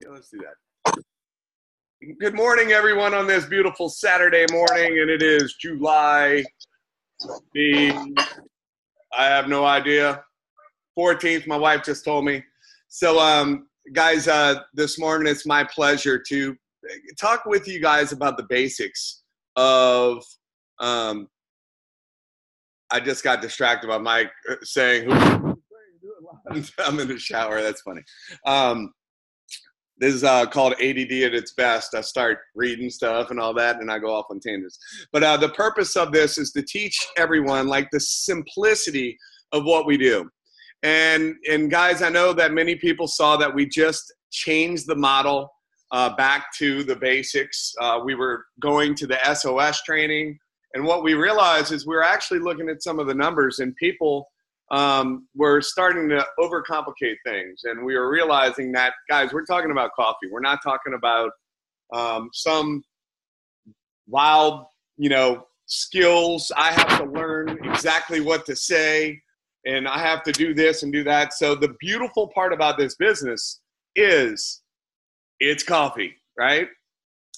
Yeah, let's do that. Good morning, everyone, on this beautiful Saturday morning, and it is July I have no idea, 14th. My wife just told me. So, guys, this morning it's my pleasure to talk with you guys about the basics of. I just got distracted by Mike saying, I'm in the shower. That's funny. This is called ADD at its best. I start reading stuff and all that, and I go off on tangents. But the purpose of this is to teach everyone, like, the simplicity of what we do. And guys, I know that many people saw that we just changed the model back to the basics. We were going to the SOS training, and what we realized is we were actually looking at some of the numbers, and people we're starting to overcomplicate things. And we were realizing that, guys, we're talking about coffee. We're not talking about some wild, skills. I have to learn exactly what to say, and I have to do this and do that. So the beautiful part about this business is it's coffee, right?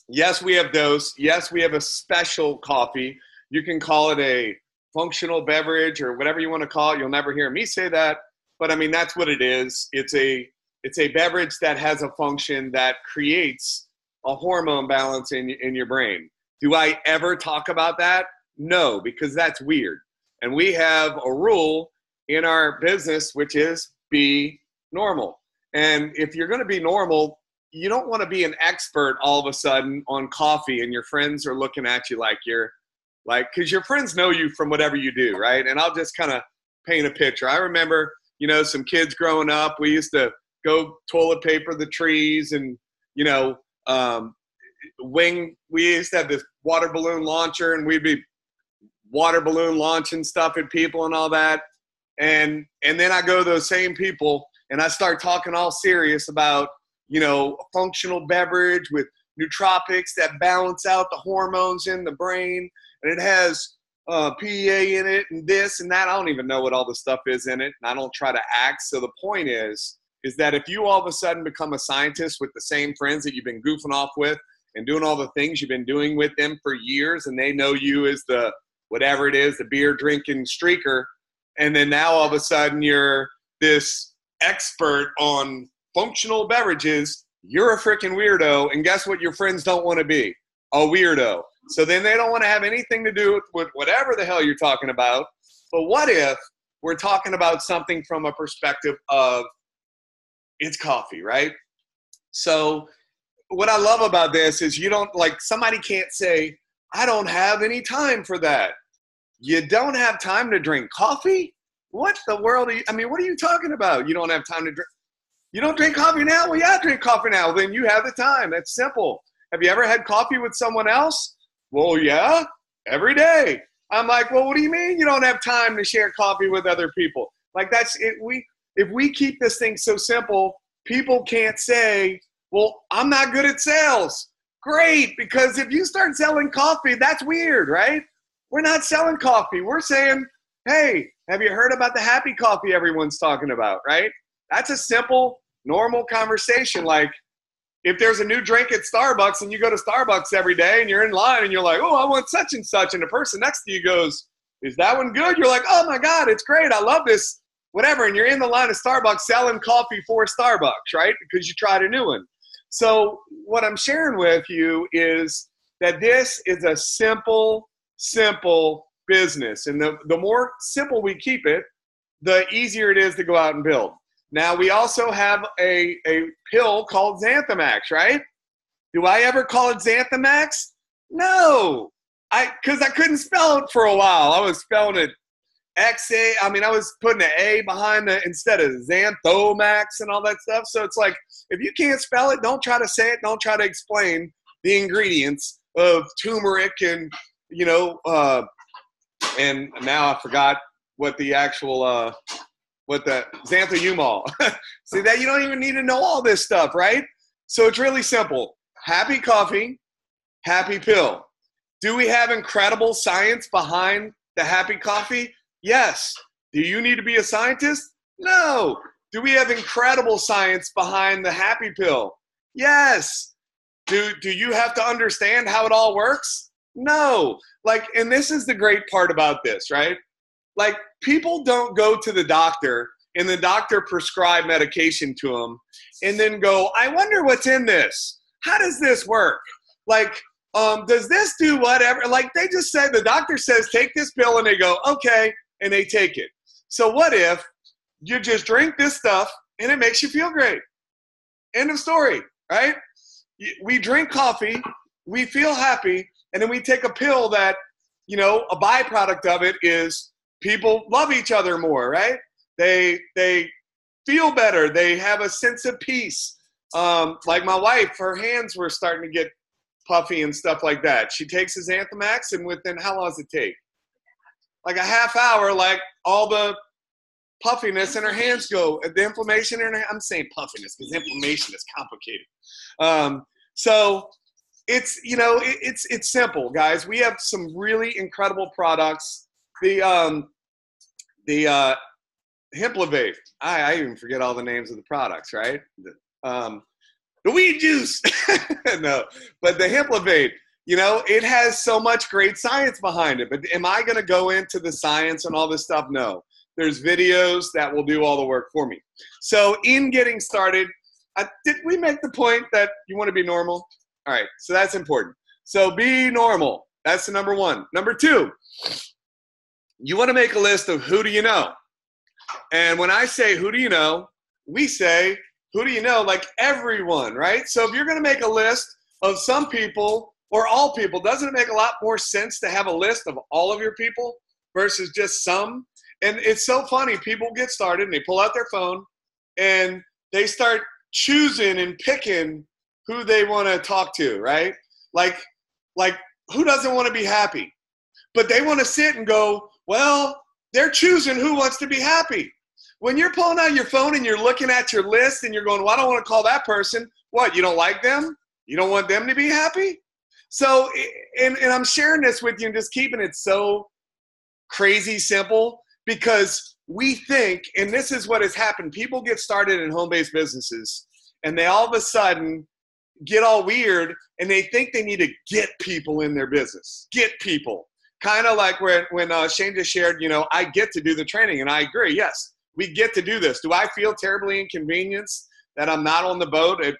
Yes, we have dose. Yes, we have a special coffee. You can call it a functional beverage or whatever you want to call it. You'll never hear me say that, but I mean, that's what it is. It's a beverage that has a function that creates a hormone balance in your brain. Do I ever talk about that? No, because that's weird. And we have a rule in our business, which is be normal. And if you're going to be normal, you don't want to be an expert all of a sudden on coffee and your friends are looking at you like you're because your friends know you from whatever you do, right? And I'll just kind of paint a picture. I remember, some kids growing up, we used to go toilet paper the trees and, we used to have this water balloon launcher and we'd be water balloon launching stuff at people and all that. And then I go to those same people and I start talking all serious about, a functional beverage with nootropics that balance out the hormones in the brain. And it has PEA in it and this and that. I don't even know what all the stuff is in it. And I don't try to act. So the point is that if you all of a sudden become a scientist with the same friends that you've been goofing off with and doing all the things you've been doing with them for years, and they know you as the whatever it is, the beer drinking streaker, and then now all of a sudden you're this expert on functional beverages, you're a freaking weirdo. And guess what your friends don't want to be? A weirdo. So then they don't want to have anything to do with whatever the hell you're talking about. But what if we're talking about something from a perspective of it's coffee, right? So what I love about this is somebody can't say, I don't have any time for that. You don't have time to drink coffee? What the world what are you talking about? You don't have time to drink. You don't drink coffee now? Well, yeah, I drink coffee now. Then you have the time. That's simple. Have you ever had coffee with someone else? Well, yeah, every day. I'm like, well, what do you mean you don't have time to share coffee with other people? Like, that's it. If we keep this thing so simple, people can't say, well, I'm not good at sales. Great, because if you start selling coffee, that's weird, right? We're not selling coffee. We're saying, hey, have you heard about the happy coffee everyone's talking about, right? That's a simple, normal conversation. Like, if there's a new drink at Starbucks and you go to Starbucks every day and you're in line and you're like, oh, I want such and such, and the person next to you goes, is that one good? You're like, oh my God, it's great. I love this, whatever. And you're in the line of Starbucks selling coffee for Starbucks, right? Because you tried a new one. So what I'm sharing with you is that this is a simple business. And the more simple we keep it, the easier it is to go out and build. Now, we also have a pill called Xanthamax, right? Do I ever call it Xanthamax? No, because I couldn't spell it for a while. I was spelling it X-A. I was putting an A behind instead of Xanthomax and all that stuff. So it's like, if you can't spell it, don't try to say it. Don't try to explain the ingredients of turmeric and, and now I forgot what the actual what the xanthomumol. See that? You don't even need to know all this stuff, right? So it's really simple. Happy coffee, happy pill. Do we have incredible science behind the happy coffee? Yes. Do you need to be a scientist? No. Do we have incredible science behind the happy pill? Yes. Do you have to understand how it all works? No. Like, and this is the great part about this, right? Like, people don't go to the doctor and the doctor prescribe medication to them and then go, I wonder what's in this. How does this work? Like, does this do whatever? Like, they just said, the doctor says, take this pill, and they go, okay, and they take it. So what if you just drink this stuff and it makes you feel great? End of story, right? We drink coffee, we feel happy, and then we take a pill that, you know, a byproduct of it is people love each other more, right? They feel better. They have a sense of peace. Like my wife, her hands were starting to get puffy and stuff like that. She takes his Xanthamax, and within, how long does it take? Like a half hour, like all the puffiness in her hands go. The inflammation in her, I'm saying puffiness because inflammation is complicated. So it's, you know, it's simple, guys. We have some really incredible products. The Hemplavate. I even forget all the names of the products, right? The weed juice. No, but the Hemplavate, you know, it has so much great science behind it. But am I going to go into the science and all this stuff? No. There's videos that will do all the work for me. So in getting started, did we make the point that you want to be normal? All right, so that's important. So be normal. That's the number one. Number two, you want to make a list of who do you know. And when I say who do you know, we say who do you know, like everyone, right? So if you're going to make a list of some people or all people, doesn't it make a lot more sense to have a list of all of your people versus just some? And it's so funny. People get started and they pull out their phone and they start choosing and picking who they want to talk to, right? Like who doesn't want to be happy? But they want to sit and go, well, they're choosing who wants to be happy. When you're pulling out your phone and you're looking at your list and you're going, well, I don't want to call that person. What, you don't like them? You don't want them to be happy? So, and I'm sharing this with you and just keeping it so crazy simple because we think, and this is what has happened, people get started in home-based businesses and they all of a sudden get all weird and they think they need to get people in their business, get people. Kind of like when Shane just shared, you know, I get to do the training, and I agree. Yes, we get to do this. Do I feel terribly inconvenienced that I'm not on the boat at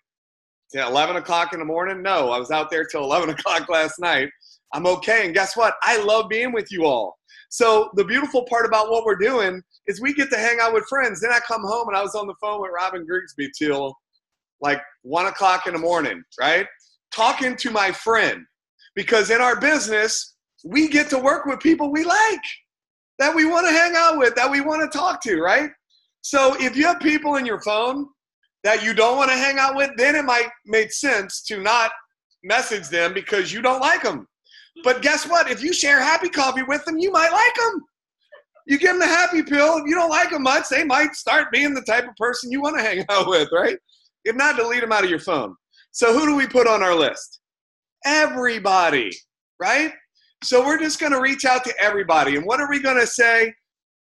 11 o'clock in the morning? No, I was out there till 11 o'clock last night. I'm okay, and guess what? I love being with you all. So the beautiful part about what we're doing is we get to hang out with friends. Then I come home, and I was on the phone with Robin Grigsby till like 1 o'clock in the morning, right? Talking to my friend, because in our business, we get to work with people we like, that we want to hang out with, that we want to talk to, right? So if you have people in your phone that you don't want to hang out with, then it might make sense to not message them because you don't like them. But guess what? If you share happy coffee with them, you might like them. You give them the happy pill. If you don't like them much, they might start being the type of person you want to hang out with, right? If not, delete them out of your phone. So who do we put on our list? Everybody, right? So we're just going to reach out to everybody. And what are we going to say?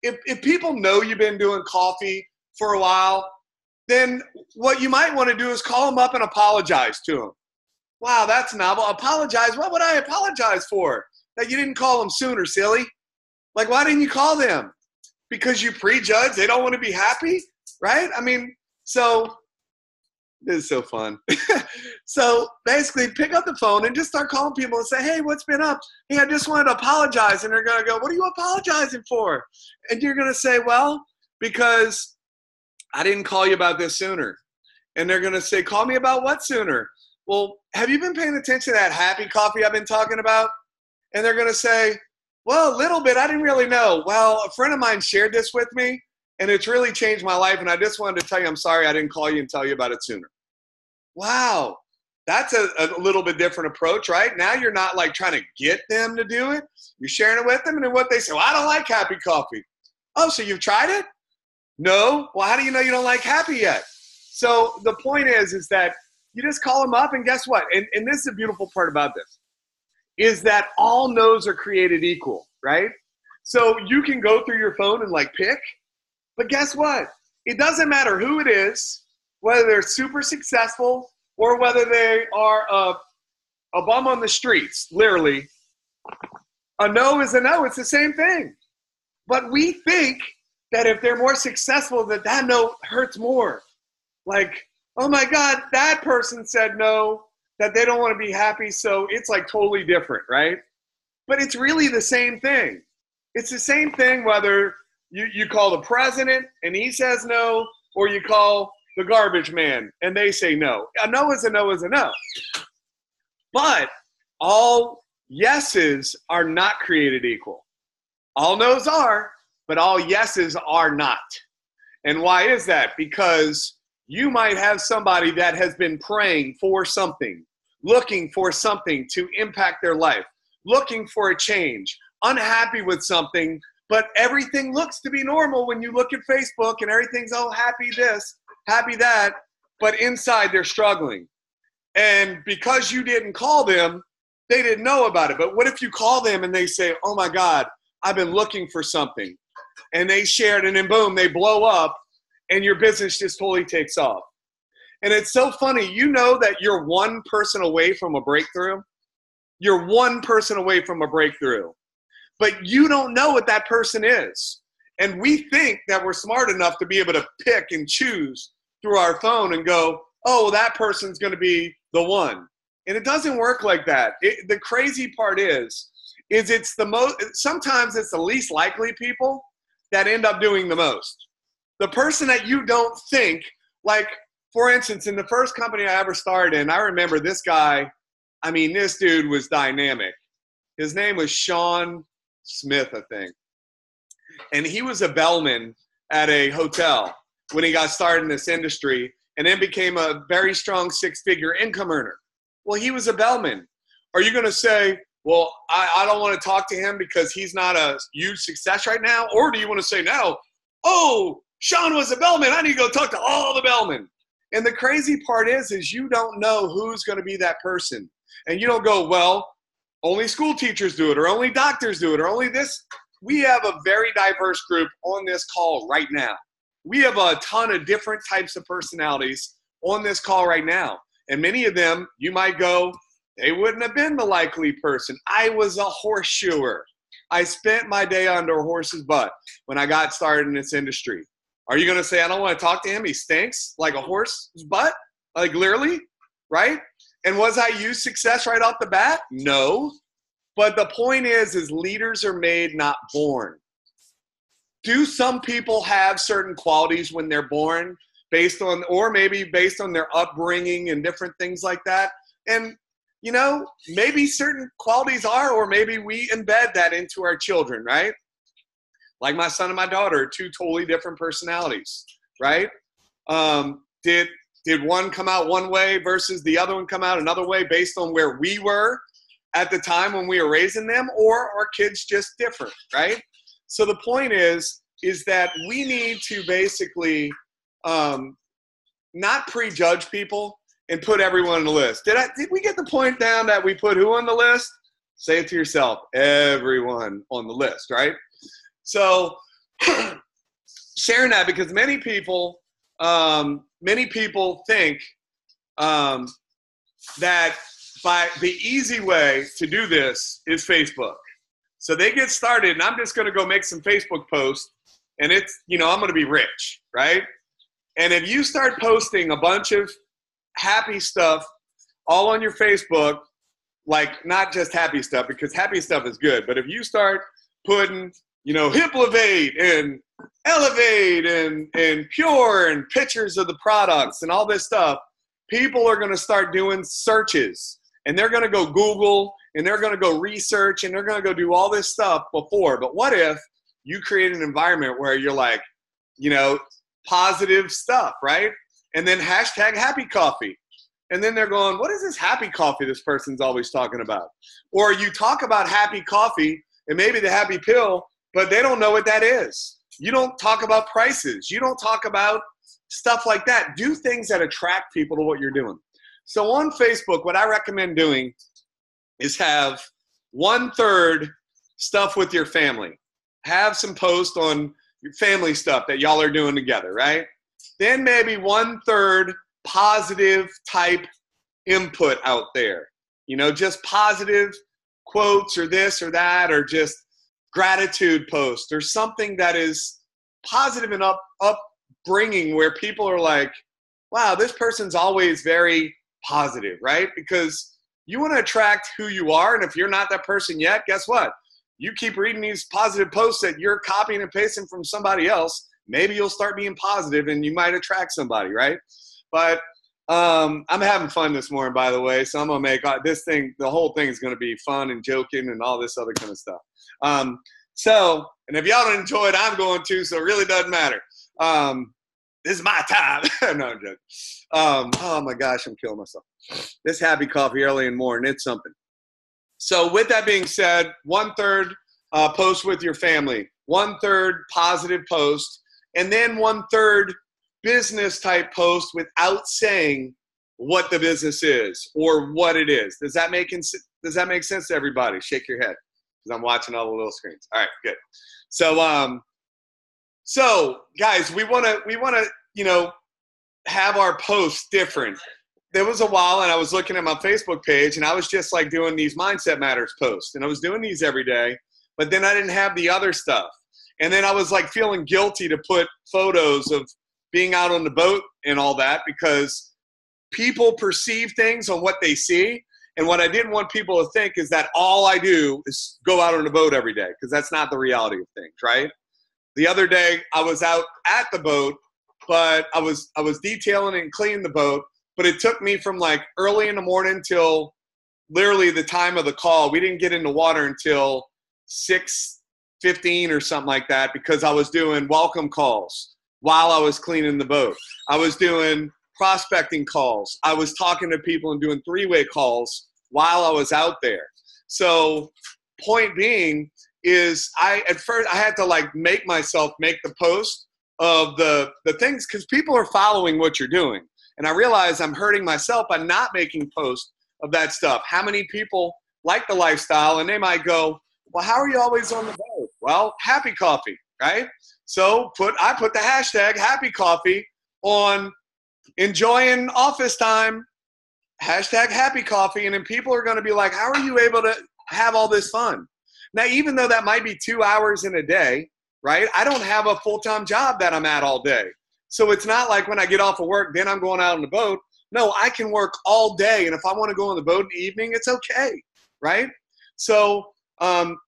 If people know you've been doing coffee for a while, then what you might want to do is call them up and apologize to them. Wow, that's novel. Apologize? What would I apologize for? That you didn't call them sooner, silly. Like, why didn't you call them? Because you prejudge they don't want to be happy, right? I mean, so this is so fun. So basically pick up the phone and just start calling people and say, hey, what's been up? Hey, I just wanted to apologize. And they're going to go, what are you apologizing for? And you're going to say, well, because I didn't call you about this sooner. And they're going to say, call me about what sooner? Well, have you been paying attention to that happy coffee I've been talking about? And they're going to say, well, a little bit. I didn't really know. Well, a friend of mine shared this with me, and it's really changed my life, and I just wanted to tell you I'm sorry I didn't call you and tell you about it sooner. Wow, that's a little bit different approach, right? Now you're not like trying to get them to do it. You're sharing it with them, and then what they say, well, I don't like happy coffee. Oh, so you've tried it? No? Well, how do you know you don't like happy yet? So the point is that you just call them up, and guess what? And this is the beautiful part about this, is that all no's are created equal, right? So you can go through your phone and like pick, but guess what? It doesn't matter who it is, whether they're super successful or whether they are a bum on the streets, literally, a no is a no. It's the same thing. But we think that if they're more successful, that no hurts more. Like, oh my God, that person said no, that they don't want to be happy, so it's like totally different, right? But it's really the same thing. It's the same thing whether you call the president and he says no, or you call the garbage man and they say no. A no is a no is a no. But all yeses are not created equal. All no's are, but all yeses are not. And why is that? Because you might have somebody that has been praying for something, looking for something to impact their life, looking for a change, unhappy with something, but everything looks to be normal when you look at Facebook and everything's, oh, happy this, happy that, but inside they're struggling. And because you didn't call them, they didn't know about it. But what if you call them and they say, oh my God, I've been looking for something. And they shared, and then boom, they blow up, and your business just totally takes off. And it's so funny. You know that you're one person away from a breakthrough. You're one person away from a breakthrough. But you don't know what that person is. And we think that we're smart enough to be able to pick and choose through our phone and go, oh, that person's going to be the one. And it doesn't work like that. The crazy part is it's the most, sometimes it's the least likely people that end up doing the most. The person that you don't think, like, for instance, in the first company I ever started in, I remember this guy, I mean, this dude was dynamic. His name was Sean Smith, I think. And he was a bellman at a hotel when he got started in this industry, and then became a very strong six-figure income earner. Well, he was a bellman. Are you going to say, well, I don't want to talk to him because he's not a huge success right now? Or do you want to say, no, oh, Sean was a bellman, I need to go talk to all the bellmen. And the crazy part is you don't know who's going to be that person. And you don't go, well, only school teachers do it, or only doctors do it, or only this. We have a very diverse group on this call right now. We have a ton of different types of personalities on this call right now. And many of them, you might go, they wouldn't have been the likely person. I was a horseshoer. I spent my day under a horse's butt when I got started in this industry. Are you going to say, I don't want to talk to him, he stinks like a horse's butt? Like literally, right? And was I used success right off the bat? No. But the point is leaders are made, not born. Do some people have certain qualities when they're born based on, or maybe based on their upbringing and different things like that? And, you know, maybe certain qualities are, or maybe we embed that into our children, right? Like my son and my daughter, two totally different personalities, right? Did one come out one way versus the other one come out another way based on where we were at the time when we were raising them, or are kids just different, right? So the point is that we need to basically not prejudge people and put everyone on the list. Did we get the point down that we put who on the list? Say it to yourself, everyone on the list, right? So sharing that, because many people think that by the easy way to do this is Facebook. So they get started, and I'm just going to go make some Facebook posts, and it's, you know, I'm going to be rich, right? And if you start posting a bunch of happy stuff all on your Facebook, like not just happy stuff, because happy stuff is good, but if you start putting, you know, Hiplevate and Elevate and Pure and pictures of the products and all this stuff, people are going to start doing searches, and they're going to go Google, and they're going to go research, and they're going to go do all this stuff before. But what if you create an environment where you're like, you know, positive stuff, right? And then hashtag happy coffee. And then they're going, what is this happy coffee this person's always talking about? Or you talk about happy coffee and maybe the happy pill, but they don't know what that is. You don't talk about prices. You don't talk about stuff like that. Do things that attract people to what you're doing. So on Facebook, what I recommend doing is have 1/3 stuff with your family. Have some posts on your family stuff that y'all are doing together, right? Then maybe 1/3 positive type input out there. You know, just positive quotes or this or that, or just gratitude posts or something that is positive and upbringing where people are like, wow, this person's always very positive, right? Because you want to attract who you are. And if you're not that person yet, guess what? You keep reading these positive posts that you're copying and pasting from somebody else. Maybe you'll start being positive and you might attract somebody, right? But I'm having fun this morning, by the way. So I'm going to make this thing, the whole thing is going to be fun and joking and all this other kind of stuff. And if y'all don't enjoy it, I'm going to, so it really doesn't matter. This is my time. No, I'm joking. Oh my gosh, I'm killing myself. This happy coffee early in the morning, it's something. So with that being said, 1/3 post with your family, 1/3 positive post, and then 1/3 business type post without saying what the business is or what it is. Does that make sense to everybody? Shake your head because I'm watching all the little screens. All right, good. So guys, we want to have our posts different. There was a while and I was looking at my Facebook page and I was just like doing these Mindset Matters posts and I was doing these every day, but then I didn't have the other stuff. And then I was like feeling guilty to put photos of being out on the boat and all that because people perceive things on what they see. And what I didn't want people to think is that all I do is go out on the boat every day, because that's not the reality of things, right? The other day I was out at the boat, but I was detailing and cleaning the boat, but it took me from like early in the morning till literally the time of the call. We didn't get in the water until 6:15 or something like that, because I was doing welcome calls while I was cleaning the boat. I was doing prospecting calls. I was talking to people and doing three-way calls while I was out there. So point being is at first I had to like make myself make the post of the things, because people are following what you're doing. And I realize I'm hurting myself by not making posts of that stuff. How many people like the lifestyle and they might go, well, how are you always on the boat? Well, happy coffee, right? So I put the hashtag happy coffee on enjoying office time, hashtag happy coffee. And then people are going to be like, how are you able to have all this fun? Now, even though that might be 2 hours in a day, right? I don't have a full-time job that I'm at all day. So it's not like when I get off of work, then I'm going out on the boat. No, I can work all day. And if I want to go on the boat in the evening, it's okay, right? So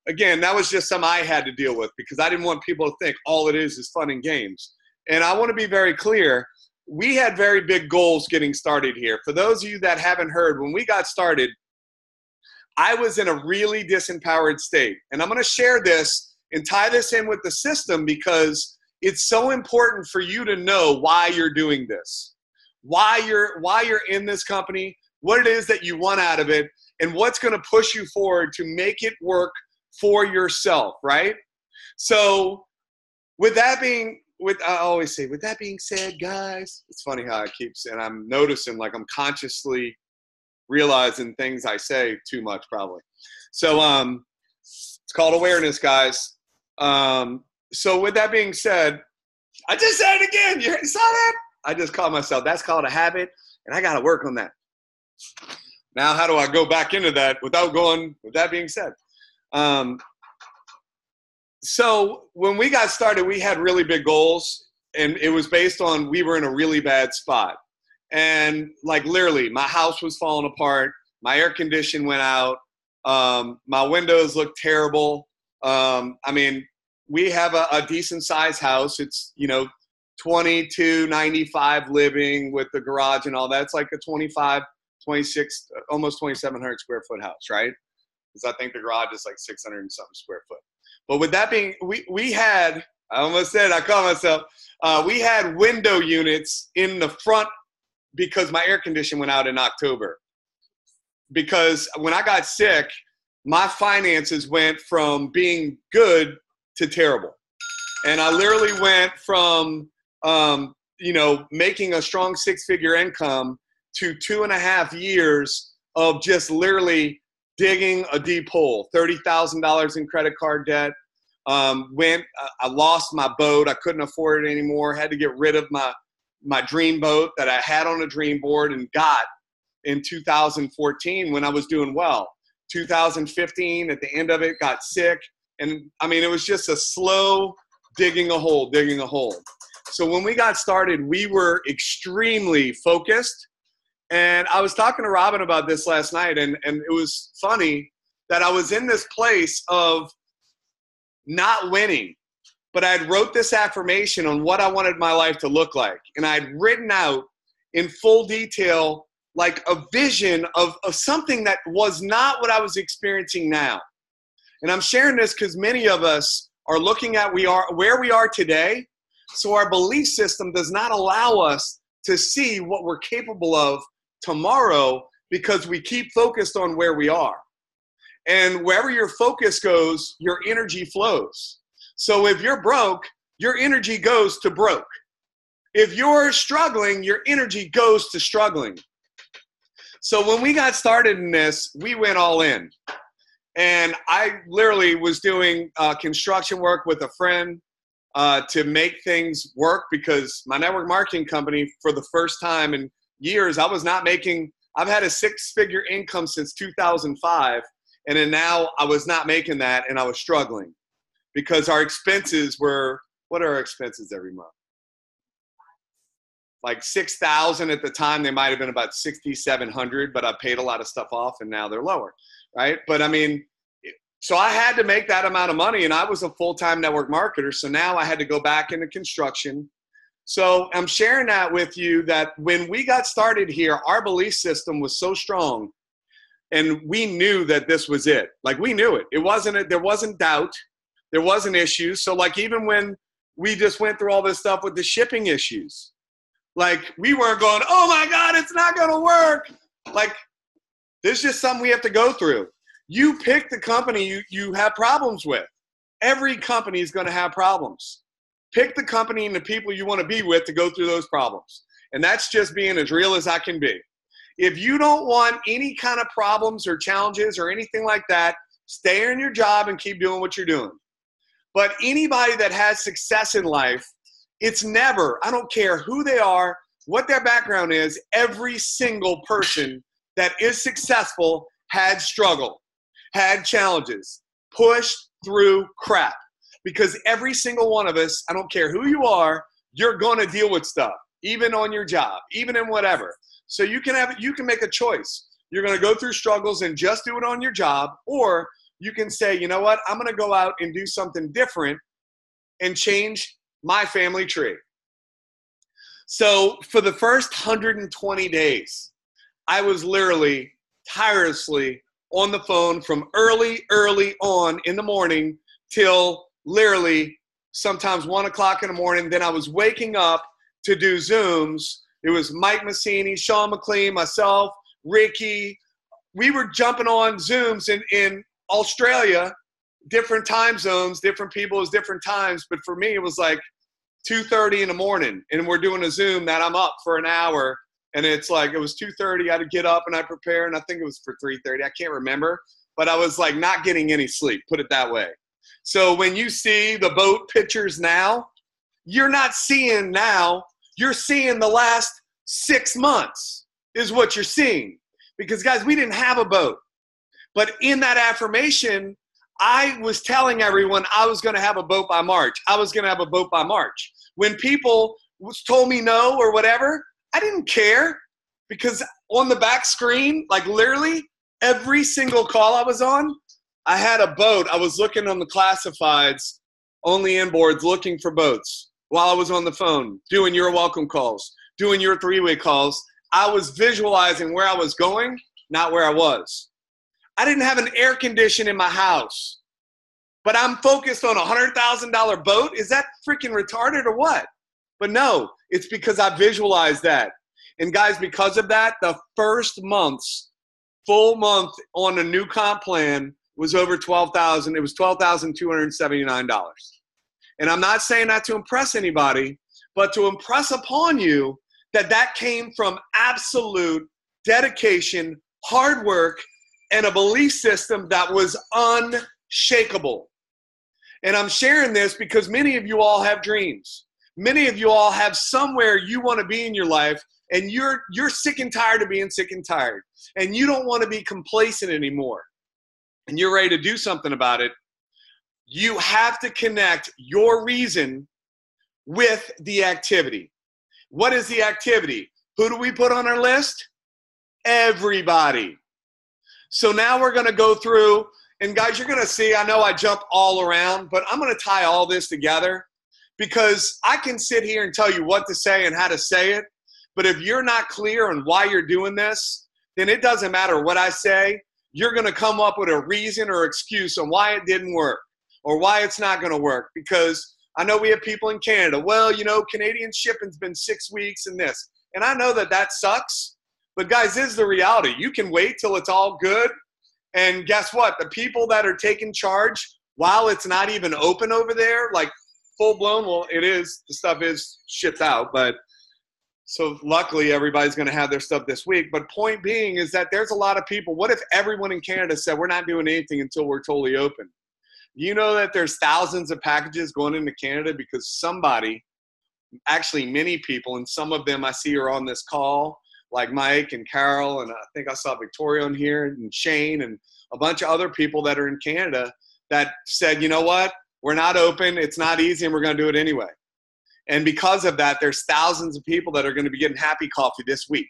again, that was just something I had to deal with, because I didn't want people to think all it is fun and games. And I want to be very clear. We had very big goals getting started here. For those of you that haven't heard, when we got started, I was in a really disempowered state. And I'm going to share this and tie this in with the system, because it's so important for you to know why you're doing this, why you're in this company, what it is that you want out of it, and what's going to push you forward to make it work for yourself, right? So I always say, with that being said, guys, it's funny how I keep saying, I'm noticing like I'm consciously realizing things I say too much probably. So it's called awareness, guys. So with that being said, I just said it again. You saw that? I just called myself. That's called a habit, and I got to work on that. Now, how do I go back into that without going, with that being said? So when we got started, we had really big goals, and it was based on we were in a really bad spot. And like literally, my house was falling apart. My air conditioning went out. My windows looked terrible. I mean, we have a decent sized house. It's, 2295 living with the garage and all that. It's like a 25, 26, almost 2,700 square foot house, right? Because I think the garage is like 600 and something square foot. But with that being, we had, I almost said, I call myself, we had window units in the front because my air conditioner went out in October. Because when I got sick, my finances went from being good to terrible. And I literally went from, making a strong 6-figure income to 2.5 years of just literally digging a deep hole, $30,000 in credit card debt. I lost my boat. I couldn't afford it anymore. Had to get rid of my dream boat that I had on a dream board and got in 2014 when I was doing well. 2015, at the end of it, got sick. And I mean, it was just a slow digging a hole. So when we got started, we were extremely focused. And I was talking to Robin about this last night, and it was funny that I was in this place of not winning, but I had wrote this affirmation on what I wanted my life to look like. And I had written out in full detail like a vision of something that was not what I was experiencing now. And I'm sharing this because many of us are looking at where we are today. So our belief system does not allow us to see what we're capable of tomorrow because we keep focused on where we are. And wherever your focus goes, your energy flows. So if you're broke, your energy goes to broke. If you're struggling, your energy goes to struggling. So when we got started in this, we went all in. And I literally was doing construction work with a friend to make things work because my network marketing company, for the first time in years, I was not making, I've had a 6-figure income since 2005. And then now I was not making that and I was struggling because our expenses were, what are our expenses every month? Like 6,000 at the time. They might have been about 6,700, but I paid a lot of stuff off and now they're lower, right? But I mean, so I had to make that amount of money and I was a full-time network marketer. So now I had to go back into construction. So I'm sharing that with you that when we got started here, our belief system was so strong and we knew that this was it. Like we knew it. There wasn't doubt. There wasn't issues. So like even when we just went through all this stuff with the shipping issues, like we weren't going, oh my God, it's not going to work. Like this is just something we have to go through. You pick the company you have problems with. Every company is going to have problems. Pick the company and the people you want to be with to go through those problems. And that's just being as real as I can be. If you don't want any kind of problems or challenges or anything like that, stay in your job and keep doing what you're doing. But anybody that has success in life, it's never, I don't care who they are, what their background is, every single person that is successful had struggle, had challenges, pushed through crap. Because every single one of us, I don't care who you are, you're going to deal with stuff, even on your job, even in whatever. So you can make a choice. You're going to go through struggles and just do it on your job, or you can say, you know what, I'm going to go out and do something different and change my family tree. So for the first 120 days, I was literally tirelessly on the phone from early on in the morning till literally sometimes 1 o'clock in the morning. Then I was waking up to do Zooms. It was Mike Massini, Sean McLean, myself, Ricky. We were jumping on Zooms in Australia, different time zones, different people, it was different times. But for me, it was like 2:30 in the morning, and we're doing a Zoom that I'm up for an hour. And it's like, it was 2:30, I had to get up and I prepare, and I think it was for 3:30, I can't remember. But I was like not getting any sleep, put it that way. So when you see the boat pictures now, you're not seeing now, you're seeing the last 6 months is what you're seeing. Because guys, we didn't have a boat. But in that affirmation, I was telling everyone I was going to have a boat by March. I was going to have a boat by March. When people told me no or whatever, I didn't care, because on the back screen, like literally every single call I was on, I had a boat. I was looking on the classifieds, on the inboards, looking for boats while I was on the phone, doing your welcome calls, doing your 3-way calls. I was visualizing where I was going, not where I was. I didn't have an air condition in my house, but I'm focused on a $100,000 boat. Is that freaking retarded or what? But no, it's because I visualized that. And guys, because of that, the first full month on a new comp plan was over $12,000. It was $12,279. And I'm not saying that to impress anybody, but to impress upon you that came from absolute dedication, hard work, and a belief system that was unshakable. And I'm sharing this because many of you all have dreams. Many of you all have somewhere you want to be in your life, and you're sick and tired of being sick and tired, and you don't want to be complacent anymore, and you're ready to do something about it, you have to connect your reason with the activity. What is the activity? Who do we put on our list? Everybody. So now we're going to go through, and guys, you're going to see, I know I jump all around, but I'm going to tie all this together, because I can sit here and tell you what to say and how to say it, but if you're not clear on why you're doing this, then it doesn't matter what I say. You're going to come up with a reason or excuse on why it didn't work or why it's not going to work, because I know we have people in Canada. Well, you know, Canadian shipping's been 6 weeks and this. And I know that that sucks. But guys, this is the reality. You can wait till it's all good. And guess what? The people that are taking charge while it's not even open over there, like full blown, well, it is. The stuff is shipped out. But so luckily everybody's going to have their stuff this week. But point being is that there's a lot of people. What if everyone in Canada said we're not doing anything until we're totally open? You know that there's thousands of packages going into Canada because somebody, actually many people, and some of them I see are on this call, like Mike and Carol, and I think I saw Victoria on here, and Shane, and a bunch of other people that are in Canada that said, you know what, we're not open, it's not easy, and we're going to do it anyway. And because of that, there's thousands of people that are going to be getting Happy Coffee this week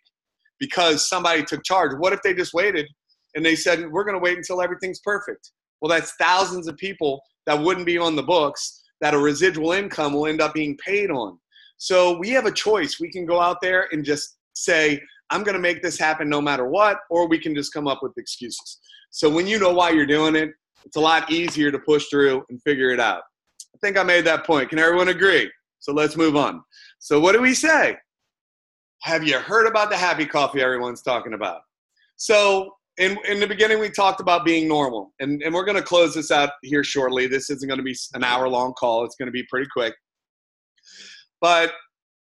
because somebody took charge. What if they just waited and they said, we're going to wait until everything's perfect? Well, that's thousands of people that wouldn't be on the books that a residual income will end up being paid on. So we have a choice. We can go out there and just say, I'm going to make this happen no matter what, or we can just come up with excuses. So when you know why you're doing it, it's a lot easier to push through and figure it out. I think I made that point. Can everyone agree? So let's move on. So what do we say? Have you heard about the Happy Coffee everyone's talking about? So in the beginning, we talked about being normal, and we're going to close this out here shortly. This isn't going to be an hour-long call. It's going to be pretty quick. But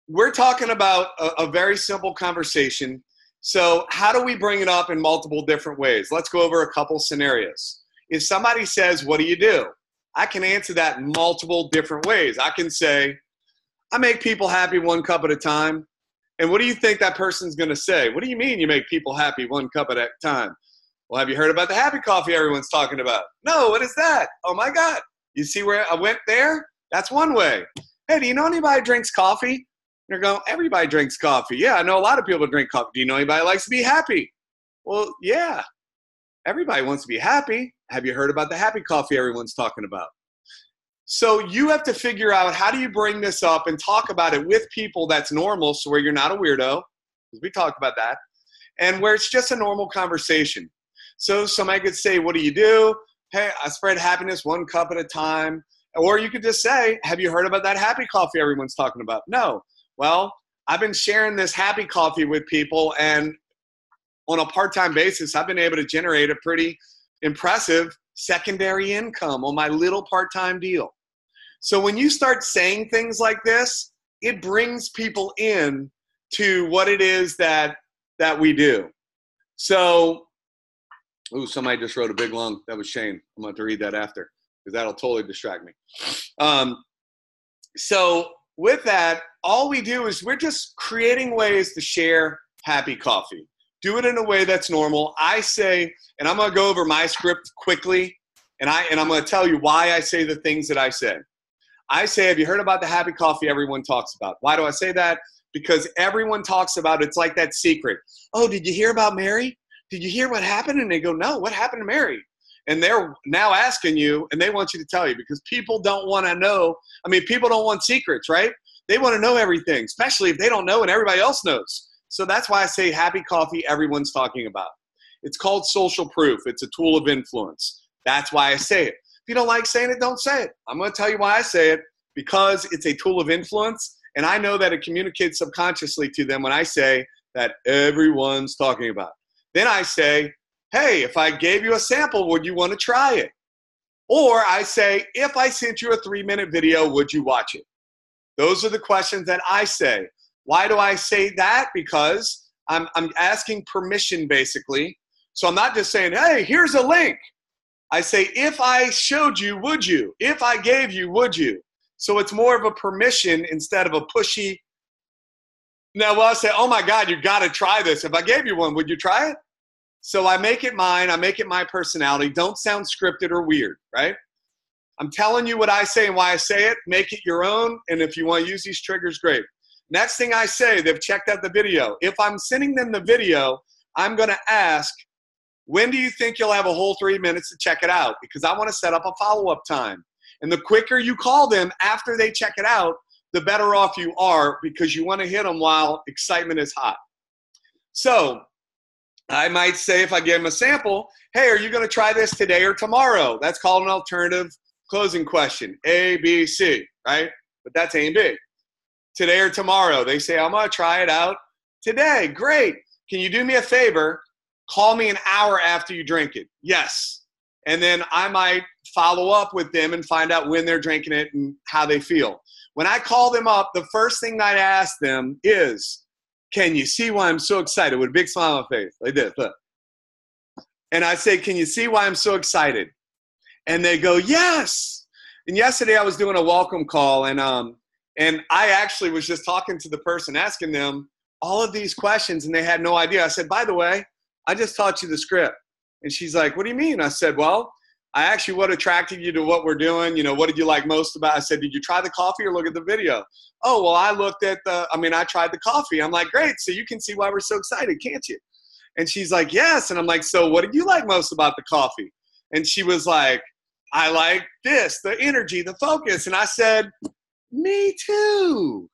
we're talking about a very simple conversation. So how do we bring it up in multiple different ways? Let's go over a couple scenarios. If somebody says, what do you do? I can answer that in multiple different ways. I can say, I make people happy one cup at a time. And what do you think that person's going to say? What do you mean you make people happy one cup at a time? Well, have you heard about the Happy Coffee everyone's talking about? No, what is that? Oh, my God. You see where I went there? That's one way. Hey, do you know anybody who drinks coffee? And they're going, everybody drinks coffee. Yeah, I know a lot of people drink coffee. Do you know anybody who likes to be happy? Well, yeah, everybody wants to be happy. Have you heard about the Happy Coffee everyone's talking about? So you have to figure out, how do you bring this up and talk about it with people that's normal, so where you're not a weirdo, because we talked about that, and where it's just a normal conversation. So somebody could say, what do you do? Hey, I spread happiness one cup at a time. Or you could just say, have you heard about that Happy Coffee everyone's talking about? No. Well, I've been sharing this Happy Coffee with people, and on a part-time basis, I've been able to generate a pretty impressive secondary income on my little part-time deal. So when you start saying things like this, it brings people in to what it is that we do. So, ooh, somebody just wrote a big long, that was Shane. I'm going to have to read that after, because that'll totally distract me. So with that, all we do is we're just creating ways to share Happy Coffee. Do it in a way that's normal. I say, and I'm going to go over my script quickly, and I'm going to tell you why I say the things that I say. I say, have you heard about the Happy Coffee everyone talks about? Why do I say that? Because everyone talks about it. It's like that secret. Oh, did you hear about Mary? Did you hear what happened? And they go, no, what happened to Mary? And they're now asking you, and they want you to tell you, because people don't want to know. I mean, people don't want secrets, right? They want to know everything, especially if they don't know and everybody else knows. So that's why I say Happy Coffee everyone's talking about. It's called social proof. It's a tool of influence. That's why I say it. If you don't like saying it, don't say it. I'm going to tell you why I say it, because it's a tool of influence, and I know that it communicates subconsciously to them when I say that everyone's talking about. Then I say, hey, if I gave you a sample, would you want to try it? Or I say, if I sent you a 3-minute video, would you watch it? Those are the questions that I say. Why do I say that? Because I'm asking permission, basically. So I'm not just saying, hey, here's a link. I say, if I showed you, would you? If I gave you, would you? So it's more of a permission instead of a pushy Now, well, I say, oh my God, you got to try this. If I gave you one, would you try it? So I make it mine. I make it my personality. Don't sound scripted or weird, right? I'm telling you what I say and why I say it. Make it your own. And if you want to use these triggers, great. Next thing I say, they've checked out the video. If I'm sending them the video, I'm going to ask, when do you think you'll have a whole 3 minutes to check it out? Because I want to set up a follow-up time. And the quicker you call them after they check it out, the better off you are, because you want to hit them while excitement is hot. So I might say, if I give them a sample, hey, are you going to try this today or tomorrow? That's called an alternative closing question, A, B, C, right? But that's A and B. Today or tomorrow. They say, I'm going to try it out today. Great. Can you do me a favor? Call me an hour after you drink it. Yes. And then I might follow up with them and find out when they're drinking it and how they feel. When I call them up, the first thing I ask them is, can you see why I'm so excited? With a big smile on my face, like this, look. And I say, can you see why I'm so excited? And they go, yes. And yesterday I was doing a welcome call, and I actually was just talking to the person, asking them all of these questions, and they had no idea. I said, by the way, I just taught you the script. And she's like, what do you mean? I said, well, I asked you what attracted you to what we're doing. You know, what did you like most about it? I said, did you try the coffee or look at the video? Oh, well, I tried the coffee. I'm like, great. So you can see why we're so excited, can't you? And she's like, yes. And I'm like, so what did you like most about the coffee? And she was like, I like this, the energy, the focus. And I said, me too.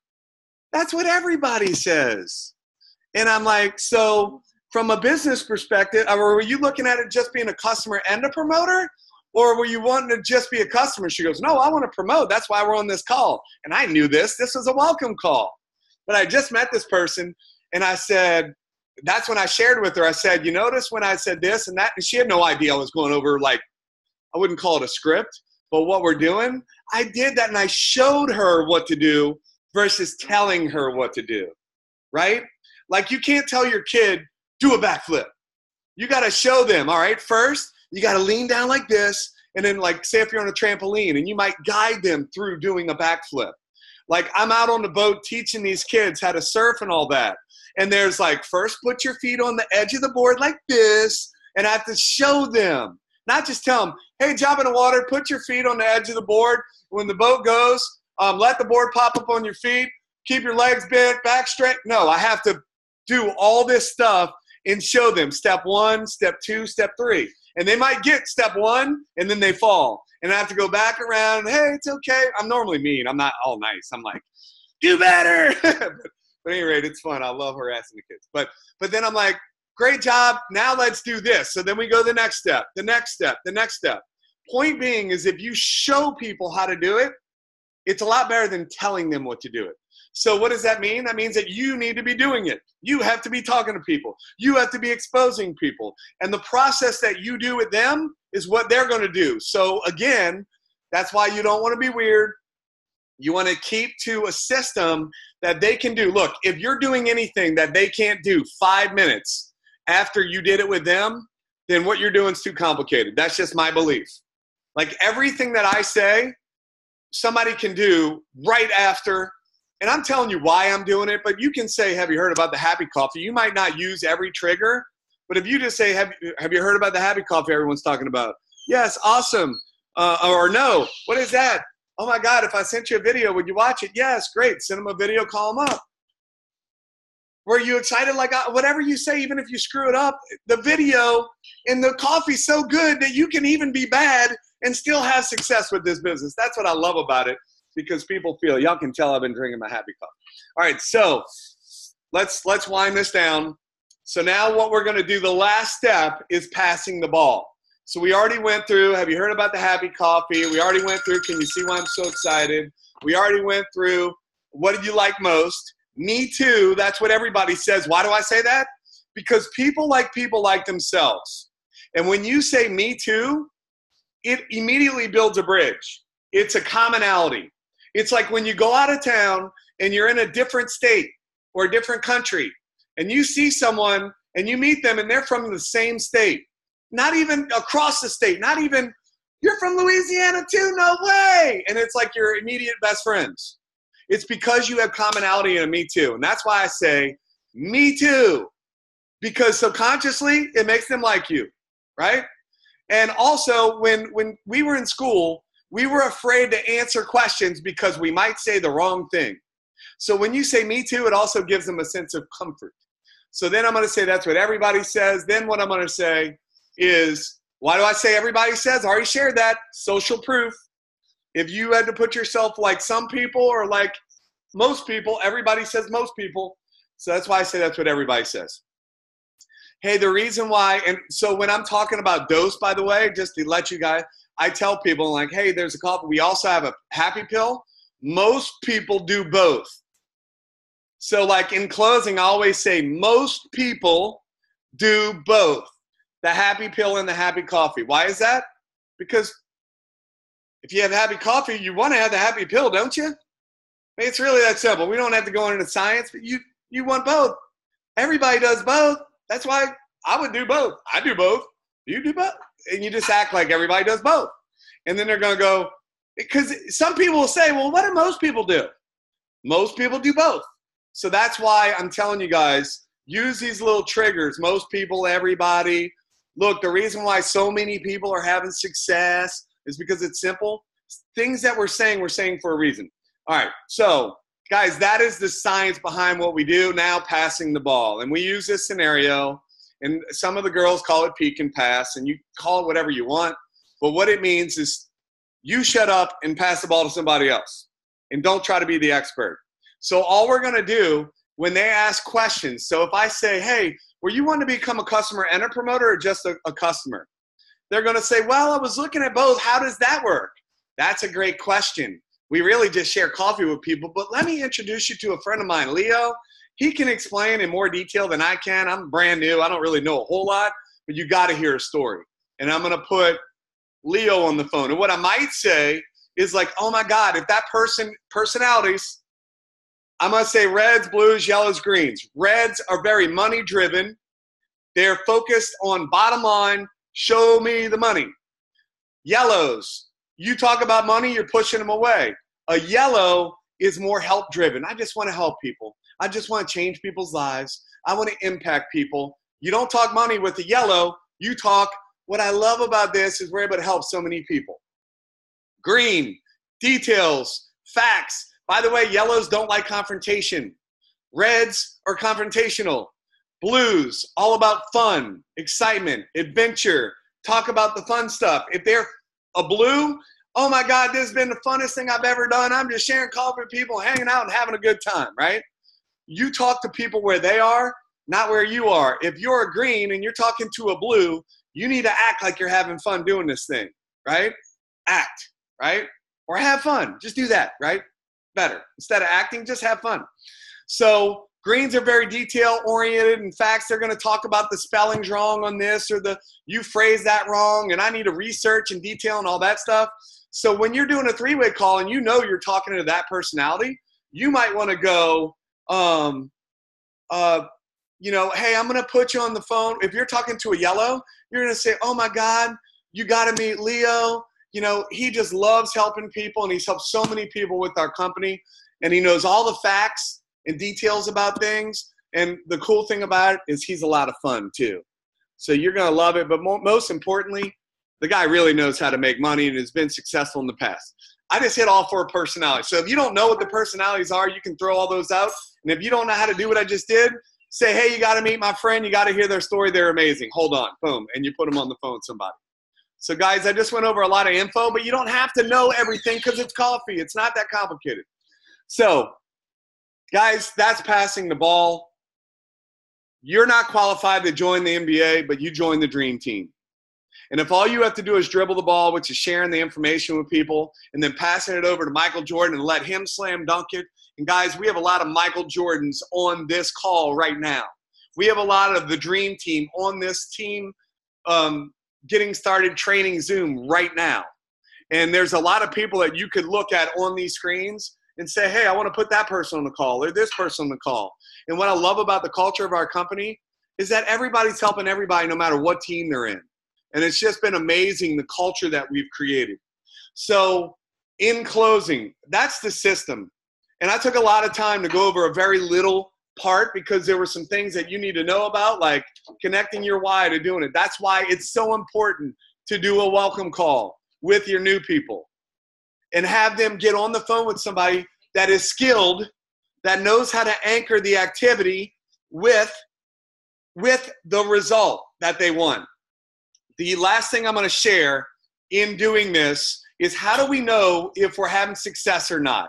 That's what everybody says. And I'm like, so from a business perspective, or were you looking at it just being a customer and a promoter? Or were you wanting to just be a customer? She goes, no, I want to promote. That's why we're on this call. And I knew this. This was a welcome call. But I just met this person, and I said, that's when I shared with her. I said, you notice when I said this and that? And she had no idea I was going over, like, I wouldn't call it a script, but what we're doing. I did that, and I showed her what to do versus telling her what to do, right? Like, you can't tell your kid, do a backflip. You got to show them, all right? First, you got to lean down like this, and then, like, say if you're on a trampoline, and you might guide them through doing a backflip. Like, I'm out on the boat teaching these kids how to surf and all that. And there's like, first put your feet on the edge of the board like this, and I have to show them. Not just tell them, hey, jump in the water, put your feet on the edge of the board. When the boat goes, let the board pop up on your feet, keep your legs bent, back straight. No, I have to do all this stuff and show them step 1, step 2, step 3. And they might get step 1, and then they fall. And I have to go back around, hey, it's okay. I'm normally mean. I'm not all nice. I'm like, do better. But at any rate, it's fun. I love harassing the kids. But then I'm like, great job. Now let's do this. So then we go the next step, the next step, the next step. Point being is, if you show people how to do it, it's a lot better than telling them what to do it. So what does that mean? That means that you need to be doing it. You have to be talking to people. You have to be exposing people. And the process that you do with them is what they're going to do. So again, that's why you don't want to be weird. You want to keep to a system that they can do. Look, if you're doing anything that they can't do 5 minutes after you did it with them, then what you're doing is too complicated. That's just my belief. Like, everything that I say, somebody can do right after. And I'm telling you why I'm doing it, but you can say, have you heard about the Happy Coffee? You might not use every trigger, but if you just say, have you heard about the Happy Coffee everyone's talking about? Yes, awesome. Or no, what is that? Oh my God, if I sent you a video, would you watch it? Yes, great. Send them a video, call them up. Were you excited? Like, whatever you say, even if you screw it up, the video and the coffee's so good that you can even be bad and still have success with this business. That's what I love about it, because people feel, y'all can tell I've been drinking my Happy Coffee. All right, so let's wind this down. So now what we're going to do, the last step, is passing the ball. So we already went through, have you heard about the Happy Coffee? We already went through, can you see why I'm so excited? We already went through, what did you like most? Me too, that's what everybody says. Why do I say that? Because people like themselves. And when you say me too, it immediately builds a bridge. It's a commonality. It's like when you go out of town and you're in a different state or a different country, and you see someone and you meet them and they're from the same state. Not even across the state, not even, you're from Louisiana too, no way. And it's like your immediate best friends. It's because you have commonality in a me too. And that's why I say me too, because subconsciously it makes them like you, right? And also when we were in school, we were afraid to answer questions because we might say the wrong thing. So when you say me too, it also gives them a sense of comfort. So then I'm going to say that's what everybody says. Then what I'm going to say is, why do I say everybody says? I already shared that. Social proof. If you had to put yourself like some people or like most people, everybody says most people. So that's why I say that's what everybody says. Hey, the reason why, and so when I'm talking about dose, by the way, just to let you guys, I tell people like, hey, there's a couple. We also have a happy pill. Most people do both. So like in closing, I always say most people do both. The happy pill and the happy coffee. Why is that? Because if you have happy coffee, you want to have the happy pill, don't you? It's really that simple. We don't have to go into science, but you want both. Everybody does both. That's why I would do both. I do both. You do both. And you just act like everybody does both. And then they're going to go, because some people will say, well, what do most people do? Most people do both. So that's why I'm telling you guys, use these little triggers. Most people, everybody. Look, the reason why so many people are having success is because it's simple. Things that we're saying for a reason. All right, so guys, that is the science behind what we do. Now passing the ball. And we use this scenario, and some of the girls call it peek and pass, and you call it whatever you want. But what it means is you shut up and pass the ball to somebody else. And don't try to be the expert. So all we're going to do when they ask questions, so if I say, hey, were you wanting to become a customer and a promoter or just a customer? They're going to say, well, I was looking at both. How does that work? That's a great question. We really just share coffee with people, but let me introduce you to a friend of mine, Leo. He can explain in more detail than I can. I'm brand new. I don't really know a whole lot, but you got to hear a story. And I'm going to put Leo on the phone. And what I might say is like, oh my God, if that personalities, I'm going to say reds, blues, yellows, greens. Reds are very money driven. They're focused on bottom line, show me the money. Yellows, you talk about money, you're pushing them away. A yellow is more help driven. I just want to help people. I just want to change people's lives. I want to impact people. You don't talk money with the yellow. You talk, what I love about this is we're able to help so many people. Green, details, facts. By the way, yellows don't like confrontation. Reds are confrontational. Blues, all about fun, excitement, adventure. Talk about the fun stuff. If they're a blue, oh my God, this has been the funnest thing I've ever done. I'm just sharing coffee with people, hanging out and having a good time, right? You talk to people where they are, not where you are. If you're a green and you're talking to a blue, you need to act like you're having fun doing this thing, right? Act, right? Or have fun. Just do that, right? Better. Instead of acting, just have fun. So greens are very detail oriented. In fact, they're going to talk about the spelling's wrong on this or you phrased that wrong and I need to research and detail and all that stuff. So when you're doing a three-way call and you know you're talking to that personality, you might want to go, hey, I'm going to put you on the phone. If you're talking to a yellow, you're going to say, oh my God, you got to meet Leo. You know, he just loves helping people and he's helped so many people with our company and he knows all the facts and details about things. And the cool thing about it is he's a lot of fun too. So you're going to love it. But most importantly, the guy really knows how to make money and has been successful in the past. I just hit all 4 personalities. So if you don't know what the personalities are, you can throw all those out. And if you don't know how to do what I just did, say, hey, you got to meet my friend. You got to hear their story. They're amazing. Hold on. Boom. And you put them on the phone with somebody. So guys, I just went over a lot of info, but you don't have to know everything because it's coffee. It's not that complicated. So guys, that's passing the ball. You're not qualified to join the NBA, but you join the dream team. And if all you have to do is dribble the ball, which is sharing the information with people, and then passing it over to Michael Jordan and let him slam dunk it. And guys, we have a lot of Michael Jordans on this call right now. We have a lot of the dream team on this team getting started training Zoom right now. And there's a lot of people that you could look at on these screens and say, hey, I want to put that person on the call or this person on the call. And what I love about the culture of our company is that everybody's helping everybody no matter what team they're in. And it's just been amazing, the culture that we've created. So in closing, that's the system. And I took a lot of time to go over a very little part because there were some things that you need to know about, like connecting your why to doing it. That's why it's so important to do a welcome call with your new people and have them get on the phone with somebody that is skilled, that knows how to anchor the activity with the result that they want. The last thing I'm going to share in doing this is, how do we know if we're having success or not?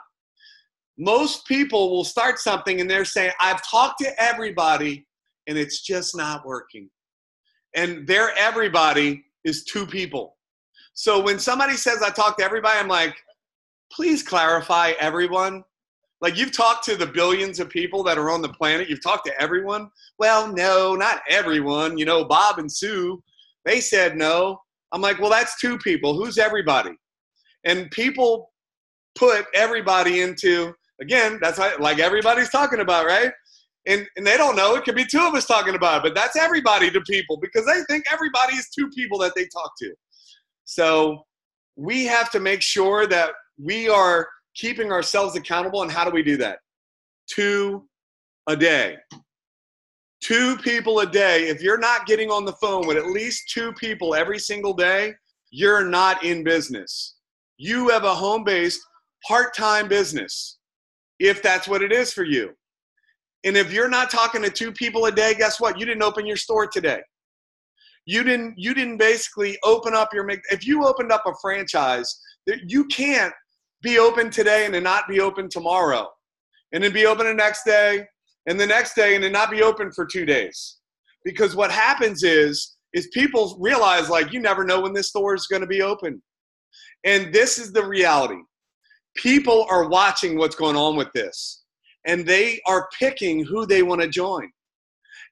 Most people will start something and they're saying, I've talked to everybody and it's just not working. And their everybody is two people. So when somebody says I talked to everybody, I'm like, please clarify everyone. Like, you've talked to the billions of people that are on the planet. You've talked to everyone. Well, no, not everyone. You know, Bob and Sue, they said no. I'm like, well, that's two people. Who's everybody? And people put everybody into, again, that's like everybody's talking about, right? And they don't know. It could be two of us talking about it, but that's everybody to people because they think everybody is two people that they talk to. So we have to make sure that we are keeping ourselves accountable. And how do we do that? 2 a day. 2 people a day. If you're not getting on the phone with at least 2 people every single day, you're not in business. You have a home-based part-time business, if that's what it is for you. And if you're not talking to 2 people a day, guess what? You didn't open your store today. You didn't basically open up your, if you opened up a franchise, you can't be open today and then not be open tomorrow. And then be open the next day and the next day and then not be open for 2 days. Because what happens is people realize, like, you never know when this store is going to be open. And this is the reality. People are watching what's going on with this. And they are picking who they want to join.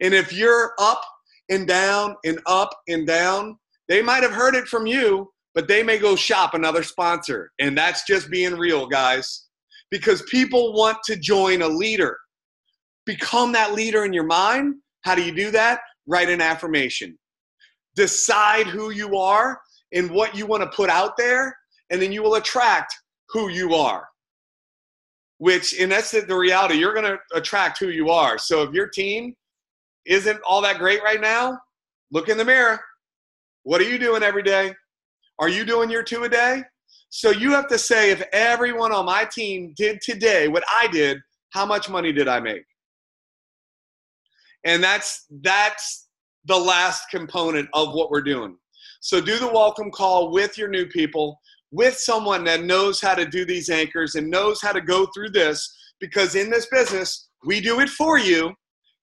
And if you're up and down and up and down, they might have heard it from you, but they may go shop another sponsor. And that's just being real, guys. Because people want to join a leader. Become that leader in your mind. How do you do that? Write an affirmation. Decide who you are and what you want to put out there, and then you will attract who you are. And that's the reality. You're going to attract who you are. So if your team isn't all that great right now, look in the mirror. What are you doing every day? Are you doing your 2 a day? So you have to say, if everyone on my team did today what I did, how much money did I make? And that's the last component of what we're doing. So do the welcome call with your new people, with someone that knows how to do these anchors and knows how to go through this, because in this business, we do it for you,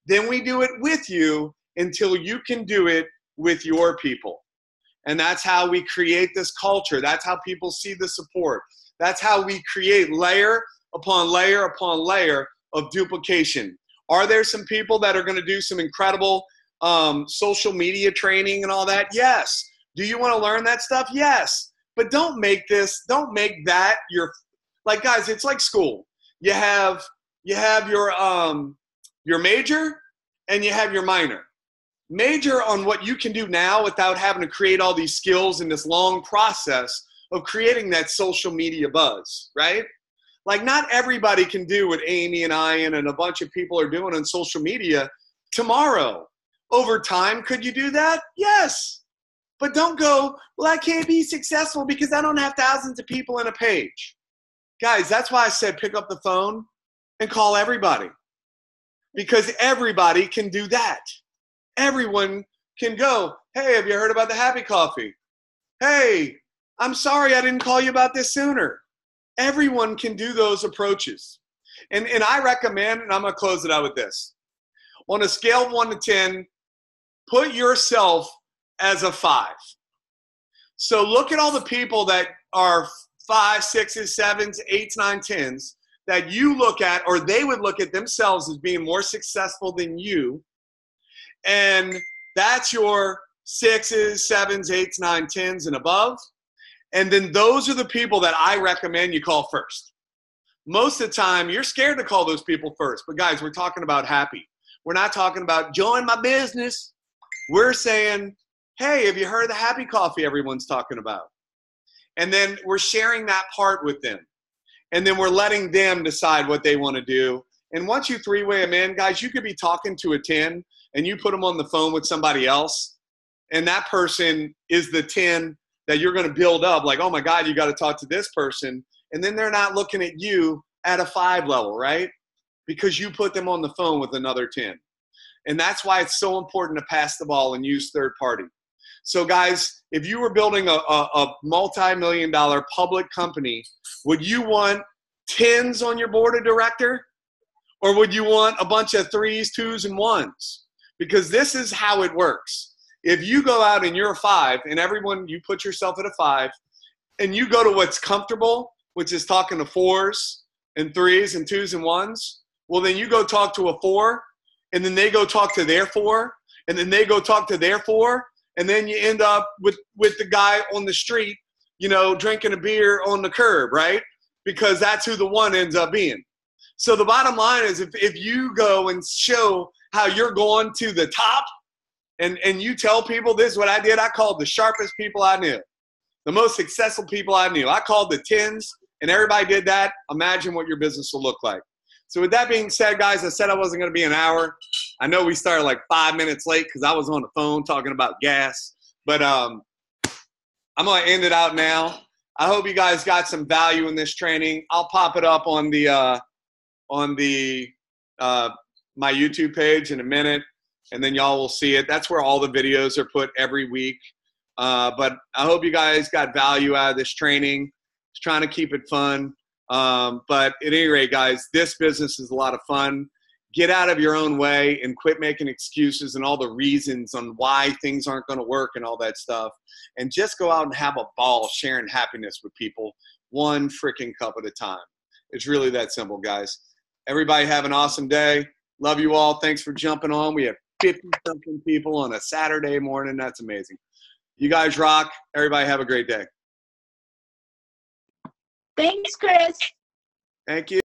then we do it with you until you can do it with your people. And that's how we create this culture. That's how people see the support. That's how we create layer upon layer upon layer of duplication. Are there some people that are going to do some incredible social media training and all that? Yes. Do you want to learn that stuff? Yes. But don't make that your, like, guys, it's like school. You have your major and you have your minor. Major on what you can do now without having to create all these skills in this long process of creating that social media buzz, right? Like, not everybody can do what Amy and Ian and a bunch of people are doing on social media tomorrow. Over time, could you do that? Yes. But don't go, well, I can't be successful because I don't have thousands of people in a page. Guys, that's why I said pick up the phone and call everybody. Because everybody can do that. Everyone can go, hey, have you heard about the Happy Coffee? Hey, I'm sorry I didn't call you about this sooner. Everyone can do those approaches. And I recommend, and I'm going to close it out with this. On a scale of 1 to 10, put yourself as a 5. So look at all the people that are 5s, 6s, 7s, 8s, 9s, 10s that you look at, or they would look at themselves as being more successful than you. And that's your 6s, 7s, 8s, 9s, 10s, and above. And then those are the people that I recommend you call first. Most of the time, you're scared to call those people first. But guys, we're talking about happy. We're not talking about join my business. We're saying, hey, have you heard of the Happy Coffee everyone's talking about? And then we're sharing that part with them. and then we're letting them decide what they want to do. And once you three-way them in, guys, you could be talking to a 10 and you put them on the phone with somebody else, and that person is the 10 that you're going to build up. Like, oh my God, you got to talk to this person. And then they're not looking at you at a 5 level, right? Because you put them on the phone with another 10. And that's why it's so important to pass the ball and use third party. So guys, if you were building a multi-million-dollar public company, would you want 10s on your board of director? Or would you want a bunch of 3s, 2s, and 1s? Because this is how it works. If you go out and you're a 5, and everyone, you put yourself at a 5, and you go to what's comfortable, which is talking to 4s and 3s and 2s and 1s, well, then you go talk to a 4, and then they go talk to their 4, and then they go talk to their 4, and then you end up with the guy on the street, you know, drinking a beer on the curb, right? Because that's who the 1 ends up being. So the bottom line is if you go and show how you're going to the top, and you tell people, this is what I did. I called the sharpest people I knew, the most successful people I knew. I called the 10s, and everybody did that. Imagine what your business will look like. So with that being said, guys, I said I wasn't going to be an hour. I know we started like 5 minutes late because I was on the phone talking about gas. But I'm going to end it out now. I hope you guys got some value in this training. I'll pop it up on my YouTube page in a minute, and then y'all will see it. That's where all the videos are put every week. But I hope you guys got value out of this training. Just trying to keep it fun. But at any rate, guys, this business is a lot of fun. Get out of your own way and quit making excuses and all the reasons on why things aren't going to work and all that stuff. And just go out and have a ball sharing happiness with people, one freaking cup at a time. It's really that simple, guys. Everybody have an awesome day. Love you all. Thanks for jumping on. We have 50-something people on a Saturday morning. That's amazing. You guys rock. Everybody have a great day. Thanks, Chris. Thank you.